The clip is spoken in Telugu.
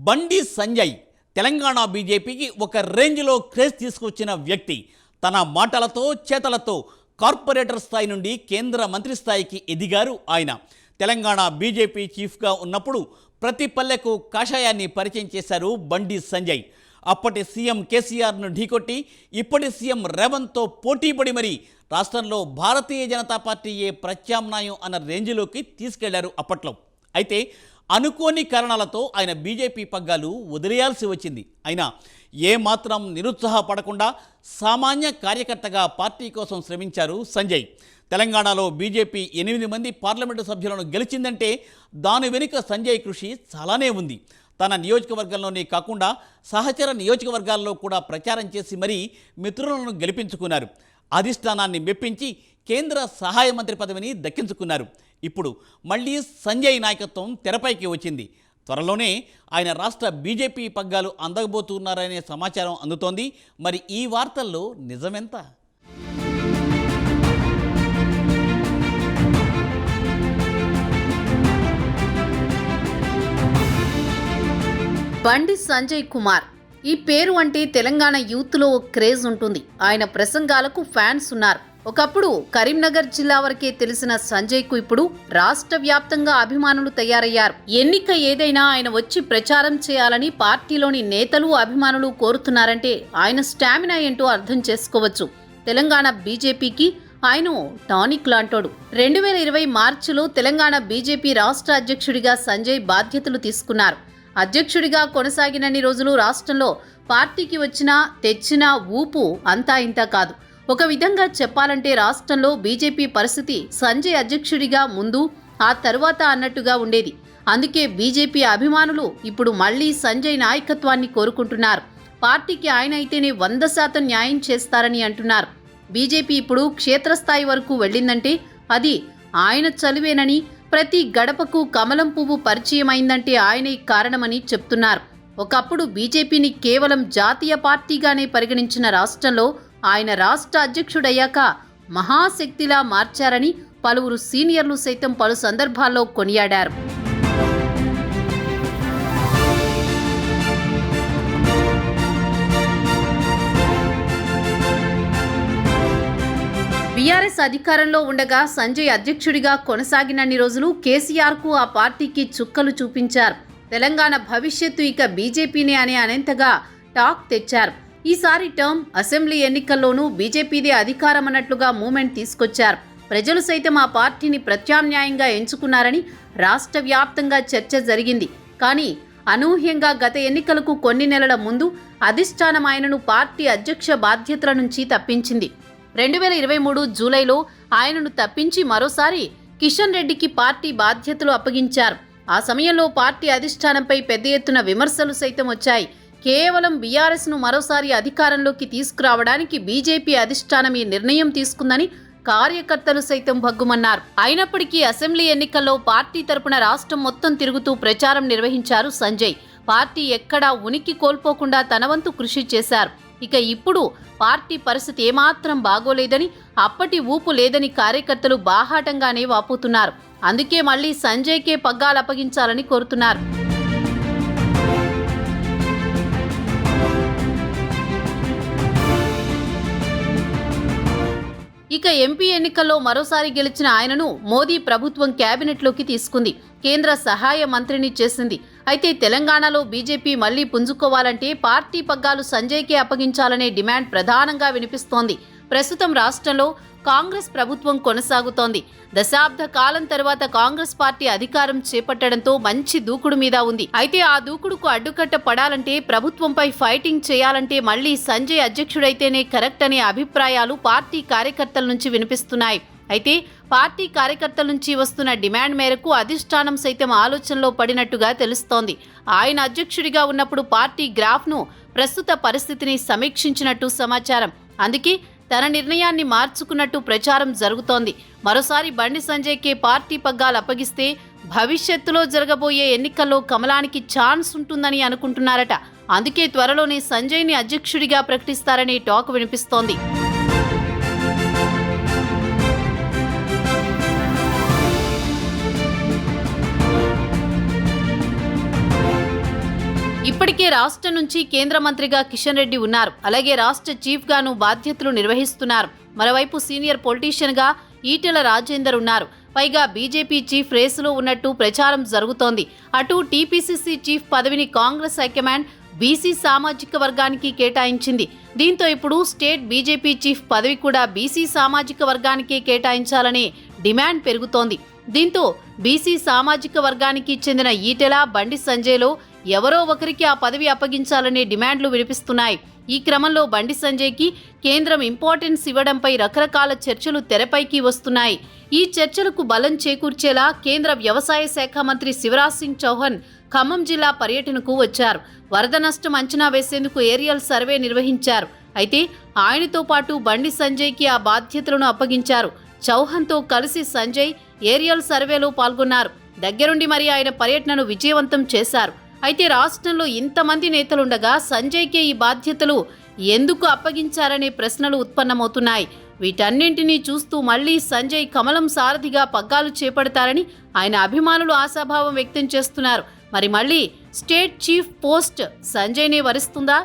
బండి సంజయ్ తెలంగాణ బీజేపీకి ఒక రేంజ్లో క్రేజ్ తీసుకొచ్చిన వ్యక్తి. తన మాటలతో చేతలతో కార్పొరేటర్ స్థాయి నుండి కేంద్ర మంత్రి స్థాయికి ఎదిగారు ఆయన. తెలంగాణ బీజేపీ చీఫ్గా ఉన్నప్పుడు ప్రతి పల్లెకు కాషాయాన్ని పరిచయం చేశారు బండి సంజయ్. అప్పటి సీఎం కేసీఆర్ను ఢీకొట్టి ఇప్పటి సీఎం రేవంత్తో పోటీపడి మరి రాష్ట్రంలో భారతీయ జనతా పార్టీయే ప్రత్యామ్నాయం అన్న రేంజ్లోకి తీసుకెళ్లారు అప్పట్లో. అయితే అనుకోని కారణాలతో ఆయన బీజేపీ పగ్గాలు వదిలేయాల్సి వచ్చింది. అయినా ఏమాత్రం నిరుత్సాహపడకుండా సామాన్య కార్యకర్తగా పార్టీ కోసం శ్రమించారు సంజయ్. తెలంగాణలో బీజేపీ 8 మంది పార్లమెంటు సభ్యులను గెలిచిందంటే దాని వెనుక సంజయ్ కృషి చాలానే ఉంది. తన నియోజకవర్గంలోనే కాకుండా సహచర నియోజకవర్గాల్లో కూడా ప్రచారం చేసి మరీ మిత్రులను గెలిపించుకున్నారు. అధిష్టానాన్ని మెప్పించి కేంద్ర సహాయ మంత్రి పదవిని దక్కించుకున్నారు. ఇప్పుడు మళ్ళీ సంజయ్ నాయకత్వం తెరపైకి వచ్చింది. త్వరలోనే ఆయన రాష్ట్ర బీజేపీ పగ్గాలు అందబోతున్నారనే సమాచారం అందుతోంది. మరి ఈ వార్తల్లో నిజమెంత? బండి సంజయ్ కుమార్ ఈ పేరు అంటే తెలంగాణ యూత్లో ఓ క్రేజ్ ఉంటుంది. ఆయన ప్రసంగాలకు ఫ్యాన్స్ ఉన్నారు. ఒకప్పుడు కరీంనగర్ జిల్లా వరకే తెలిసిన సంజయ్కు ఇప్పుడు రాష్ట్ర వ్యాప్తంగా అభిమానులు తయారయ్యారు. ఎన్నిక ఏదైనా ఆయన వచ్చి ప్రచారం చేయాలని పార్టీలోని నేతలు అభిమానులు కోరుతున్నారంటే ఆయన స్టామినా ఏంటో అర్థం చేసుకోవచ్చు. తెలంగాణ బీజేపీకి ఆయన టానిక్ లాంటోడు. 2020 మార్చిలో తెలంగాణ బీజేపీ రాష్ట్ర అధ్యక్షుడిగా సంజయ్ బాధ్యతలు తీసుకున్నారు. అధ్యక్షుడిగా కొనసాగినన్ని రోజులు రాష్ట్రంలో పార్టీకి తెచ్చిన ఊపు అంతా ఇంతా కాదు. ఒక విధంగా చెప్పాలంటే రాష్ట్రంలో బీజేపీ పరిస్థితి సంజయ్ అధ్యక్షుడిగా ముందు ఆ తరువాత అన్నట్టుగా ఉండేది. అందుకే బీజేపీ అభిమానులు ఇప్పుడు మళ్లీ సంజయ్ నాయకత్వాన్ని కోరుకుంటున్నారు. పార్టీకి ఆయన అయితేనే 100% న్యాయం చేస్తారని అంటున్నారు. బీజేపీ ఇప్పుడు క్షేత్రస్థాయి వరకు వెళ్ళిందంటే అది ఆయన చలువేనని, ప్రతి గడపకు కమలం పువ్వు పరిచయం అయిందంటే ఆయనే కారణమని చెప్తున్నారు. ఒకప్పుడు బీజేపీని కేవలం జాతీయ పార్టీగానే పరిగణించిన రాష్ట్రంలో ఆయన రాష్ట్ర అధ్యక్షుడయ్యాక మహాశక్తిలా మార్చారని పలువురు సీనియర్లు సైతం పలు సందర్భాల్లో కొనియాడారు. బీఆర్ఎస్ అధికారంలో ఉండగా సంజయ్ అధ్యక్షుడిగా కొనసాగినన్ని రోజులు కేసీఆర్కు ఆ పార్టీకి చుక్కలు చూపించారు. తెలంగాణ భవిష్యత్తు ఇక బీజేపీనే అనే అనేంతగా టాక్ తెచ్చారు. ఈసారి టర్మ్ అసెంబ్లీ ఎన్నికల్లోనూ బీజేపీదే అధికారం అన్నట్లుగా మూమెంట్ తీసుకొచ్చారు. ప్రజలు సైతం ఆ పార్టీని ప్రత్యామ్నాయంగా ఎంచుకున్నారని రాష్ట్ర వ్యాప్తంగా చర్చ జరిగింది. కానీ అనూహ్యంగా గత ఎన్నికలకు కొన్ని నెలల ముందు అధిష్టానం ఆయనను పార్టీ అధ్యక్ష బాధ్యతల నుంచి తప్పించింది. 2023 జూలైలో ఆయనను తప్పించి మరోసారి కిషన్ రెడ్డికి పార్టీ బాధ్యతలు అప్పగించారు. ఆ సమయంలో పార్టీ అధిష్టానంపై పెద్ద ఎత్తున విమర్శలు సైతం వచ్చాయి. కేవలం బీఆర్ఎస్ను మరోసారి అధికారంలోకి తీసుకురావడానికి బీజేపీ అధిష్టానం ఈ నిర్ణయం తీసుకుందని కార్యకర్తలు సైతం భగ్గుమన్నారు. అయినప్పటికీ అసెంబ్లీ ఎన్నికల్లో పార్టీ తరపున రాష్ట్రం మొత్తం తిరుగుతూ ప్రచారం నిర్వహించారు సంజయ్. పార్టీ ఎక్కడా ఉనికి కోల్పోకుండా తన వంతు కృషి చేశారు. ఇక ఇప్పుడు పార్టీ పరిస్థితి ఏమాత్రం బాగోలేదని, అప్పటి ఊపు లేదని కార్యకర్తలు బాహాటంగానే వాపోతున్నారు. అందుకే మళ్లీ సంజయ్కే పగ్గాలు అప్పగించాలని కోరుతున్నారు. ఇక ఎంపీ ఎన్నికల్లో మరోసారి గెలిచిన ఆయనను మోదీ ప్రభుత్వం క్యాబినెట్లోకి తీసుకుంది. కేంద్ర సహాయ మంత్రిని చేసింది. అయితే తెలంగాణలో బీజేపీ మళ్లీ పుంజుకోవాలంటే పార్టీ పగ్గాలు సంజయ్కే అప్పగించాలనే డిమాండ్ ప్రధానంగా వినిపిస్తోంది. ప్రస్తుతం రాష్ట్రంలో కాంగ్రెస్ ప్రభుత్వం కొనసాగుతోంది. దశాబ్ద కాలం తర్వాత కాంగ్రెస్ పార్టీ అధికారం చేపట్టడంతో మంచి దూకుడు మీద ఉంది. అయితే ఆ దూకుడుకు అడ్డుకట్ట పడాలంటే, ప్రభుత్వంపై ఫైటింగ్ చేయాలంటే మళ్లీ సంజయ్ అధ్యక్షుడైతేనే కరెక్ట్ అనే అభిప్రాయాలు పార్టీ కార్యకర్తల నుంచి వినిపిస్తున్నాయి. అయితే పార్టీ కార్యకర్తల నుంచి వస్తున్న డిమాండ్ మేరకు అధిష్టానం సైతం ఆలోచనలో పడినట్టుగా తెలుస్తోంది. ఆయన అధ్యక్షుడిగా ఉన్నప్పుడు పార్టీ గ్రాఫ్ను, ప్రస్తుత పరిస్థితిని సమీక్షించినట్టు సమాచారం. అందుకే తన నిర్ణయాన్ని మార్చుకున్నట్టు ప్రచారం జరుగుతోంది. మరోసారి బండి సంజయ్కే పార్టీ పగ్గాలు అప్పగిస్తే భవిష్యత్తులో జరగబోయే ఎన్నికల్లో కమలానికి ఛాన్స్ ఉంటుందని అనుకుంటున్నారట. అందుకే త్వరలోనే సంజయ్ని అధ్యక్షుడిగా ప్రకటిస్తారనే టాక్ వినిపిస్తోంది. ఇప్పటికే రాష్ట్రం నుంచి కేంద్ర మంత్రిగా కిషన్ రెడ్డి ఉన్నారు. అలాగే రాష్ట్ర చీఫ్ గాను బాధ్యతలు నిర్వహిస్తున్నారు. మరోవైపు సీనియర్ పొలిటీషియన్ గా ఈటెల రాజేందర్ ఉన్నారు. పైగా బీజేపీ చీఫ్ రేసులో ఉన్నట్టు ప్రచారం జరుగుతోంది. అటు టీపీసీసీ చీఫ్ పదవిని కాంగ్రెస్ హైకమాండ్ బీసీ సామాజిక వర్గానికి కేటాయించింది. దీంతో ఇప్పుడు స్టేట్ బీజేపీ చీఫ్ పదవి కూడా బీసీ సామాజిక వర్గానికే కేటాయించాలనే డిమాండ్ పెరుగుతోంది. దీంతో బీసీ సామాజిక వర్గానికి చెందిన ఈటెల, బండి సంజయ్లో ఎవరో ఒకరికి ఆ పదవి అప్పగించాలనే డిమాండ్లు వినిపిస్తున్నాయి. ఈ క్రమంలో బండి సంజయ్కి కేంద్రం ఇంపార్టెన్స్ ఇవ్వడంపై రకరకాల చర్చలు తెరపైకి వస్తున్నాయి. ఈ చర్చలకు బలం చేకూర్చేలా కేంద్ర వ్యవసాయ శాఖ మంత్రి శివరాజ్ సింగ్ చౌహాన్ ఖమ్మం జిల్లా పర్యటనకు వచ్చారు. వరద నష్టం అంచనా వేసేందుకు ఏరియల్ సర్వే నిర్వహించారు. అయితే ఆయనతో పాటు బండి సంజయ్కి ఆ బాధ్యతలను అప్పగించారు. చౌహాన్తో కలిసి సంజయ్ ఏరియల్ సర్వేలో పాల్గొన్నారు. దగ్గరుండి మరి ఆయన పర్యటనను విజయవంతం చేశారు. అయితే రాష్ట్రంలో ఇంతమంది నేతలుండగా సంజయ్కే ఈ బాధ్యతలు ఎందుకు అప్పగించారనే ప్రశ్నలు ఉత్పన్నమవుతున్నాయి. వీటన్నింటినీ చూస్తూ మళ్లీ సంజయ్ కమలం సారథిగా పగ్గాలు చేపడతారని ఆయన అభిమానులు ఆశాభావం వ్యక్తం చేస్తున్నారు. మరి మళ్లీ స్టేట్ చీఫ్ పోస్ట్ సంజయ్నే వరిస్తుందా?